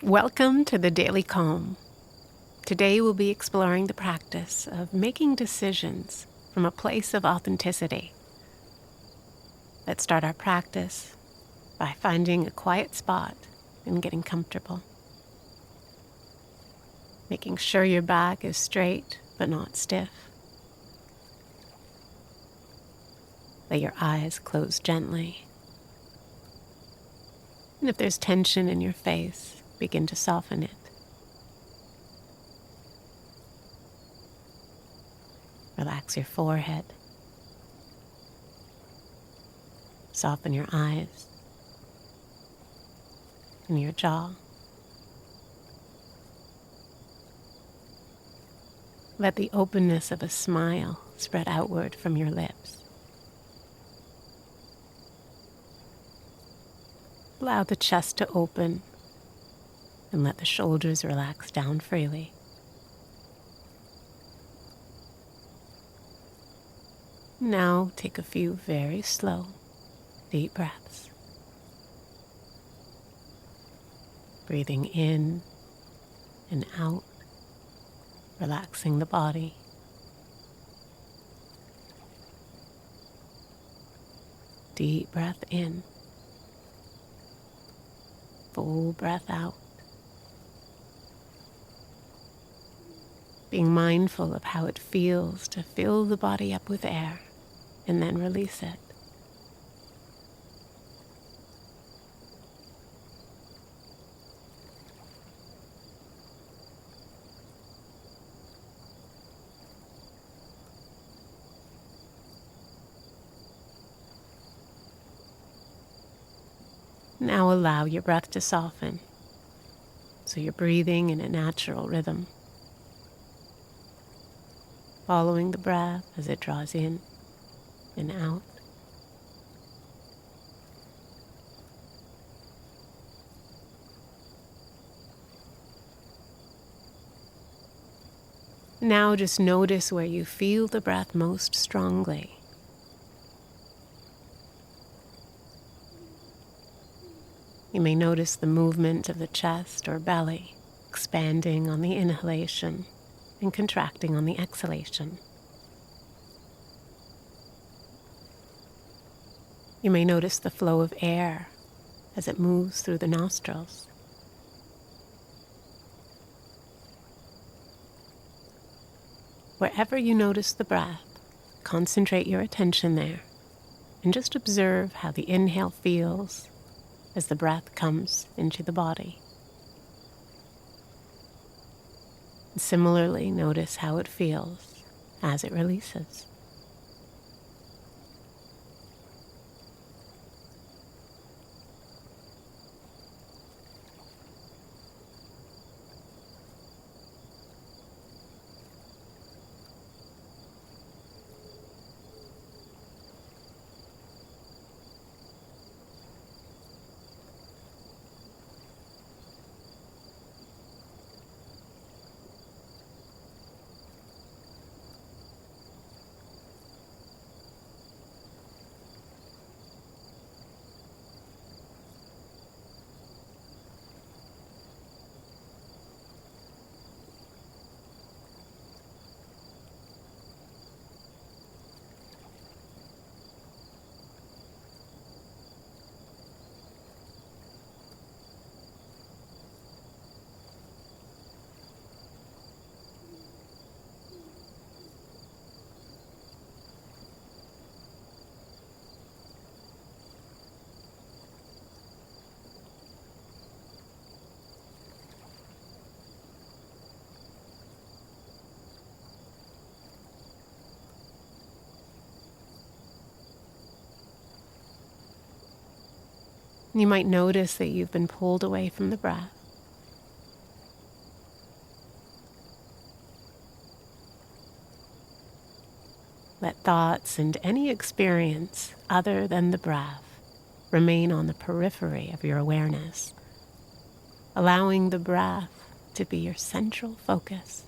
Welcome to the Daily Calm. Today we'll be exploring the practice of making decisions from a place of authenticity. Let's start our practice by finding a quiet spot and getting comfortable. Making sure your back is straight but not stiff. Let your eyes close gently. And if there's tension in your face, begin to soften it. Relax your forehead. Soften your eyes and your jaw. Let the openness of a smile spread outward from your lips. Allow the chest to open and let the shoulders relax down freely. Now take a few very slow, deep breaths. Breathing in and out, relaxing the body. Deep breath in. Full breath out. Being mindful of how it feels to fill the body up with air and then release it. Now allow your breath to soften, so you're breathing in a natural rhythm. Following the breath as it draws in and out. Now just notice where you feel the breath most strongly. You may notice the movement of the chest or belly, expanding on the inhalation and contracting on the exhalation. You may notice the flow of air as it moves through the nostrils. Wherever you notice the breath, concentrate your attention there and just observe how the inhale feels as the breath comes into the body. And similarly, notice how it feels as it releases. You might notice that you've been pulled away from the breath. Let thoughts and any experience other than the breath remain on the periphery of your awareness, allowing the breath to be your central focus.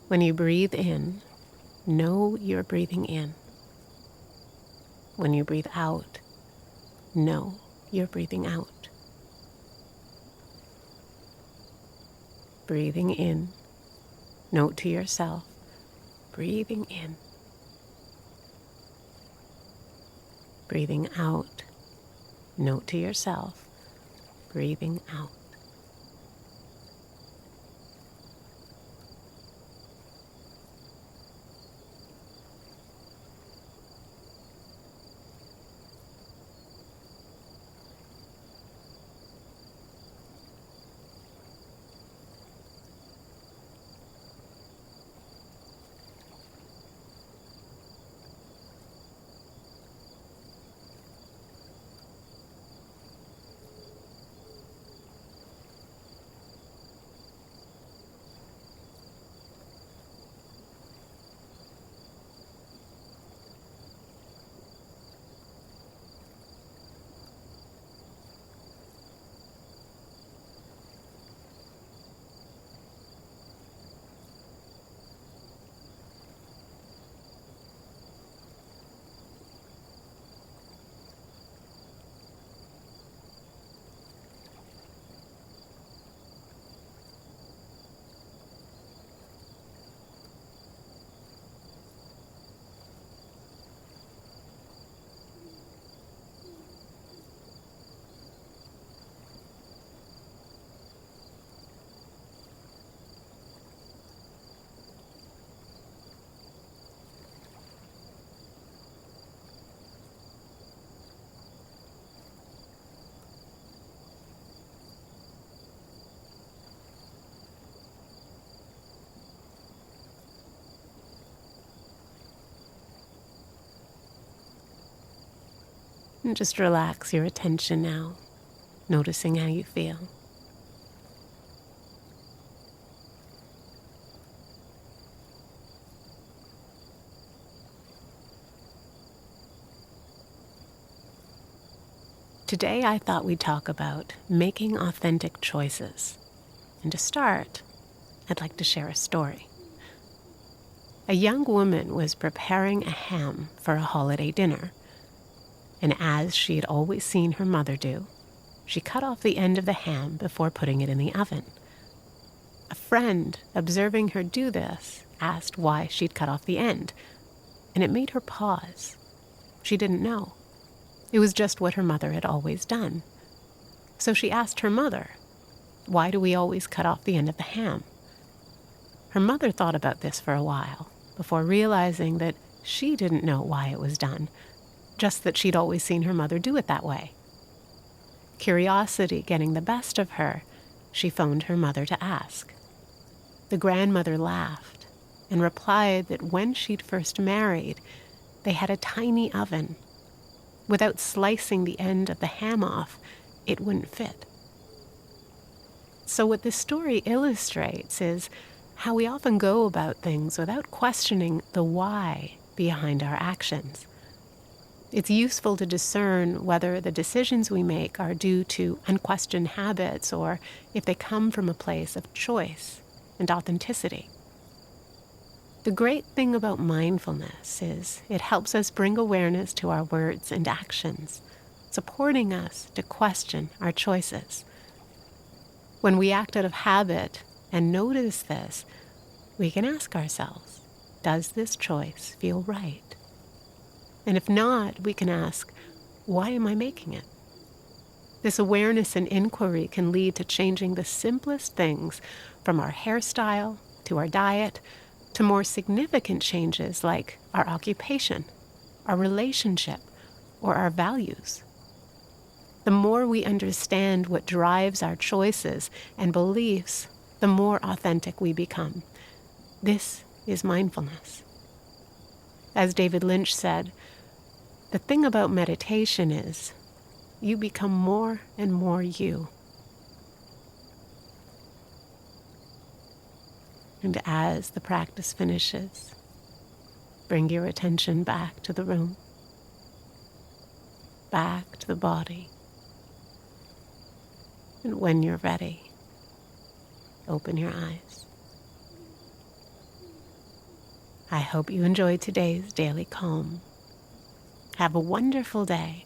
When you breathe in, know you're breathing in. When you breathe out, know you're breathing out. Breathing in, note to yourself, breathing in. Breathing out, note to yourself, breathing out. And just relax your attention now, noticing how you feel. Today I thought we'd talk about making authentic choices. And to start, I'd like to share a story. A young woman was preparing a ham for a holiday dinner, and as she had always seen her mother do, she cut off the end of the ham before putting it in the oven. A friend, observing her do this, asked why she'd cut off the end, and it made her pause. She didn't know. It was just what her mother had always done. So she asked her mother, "Why do we always cut off the end of the ham?" Her mother thought about this for a while, before realizing that she didn't know why it was done, just that she'd always seen her mother do it that way. Curiosity getting the best of her, she phoned her mother to ask. The grandmother laughed and replied that when she'd first married, they had a tiny oven. Without slicing the end of the ham off, it wouldn't fit. So what this story illustrates is how we often go about things without questioning the why behind our actions. It's useful to discern whether the decisions we make are due to unquestioned habits or if they come from a place of choice and authenticity. The great thing about mindfulness is it helps us bring awareness to our words and actions, supporting us to question our choices. When we act out of habit and notice this, we can ask ourselves, does this choice feel right? And if not, we can ask, why am I making it? This awareness and inquiry can lead to changing the simplest things, from our hairstyle to our diet, to more significant changes like our occupation, our relationship, or our values. The more we understand what drives our choices and beliefs, the more authentic we become. This is mindfulness. As David Lynch said, the thing about meditation is you become more and more you. And as the practice finishes, bring your attention back to the room, back to the body. And when you're ready, open your eyes. I hope you enjoyed today's Daily Calm. Have a wonderful day,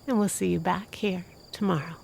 and we'll see you back here tomorrow.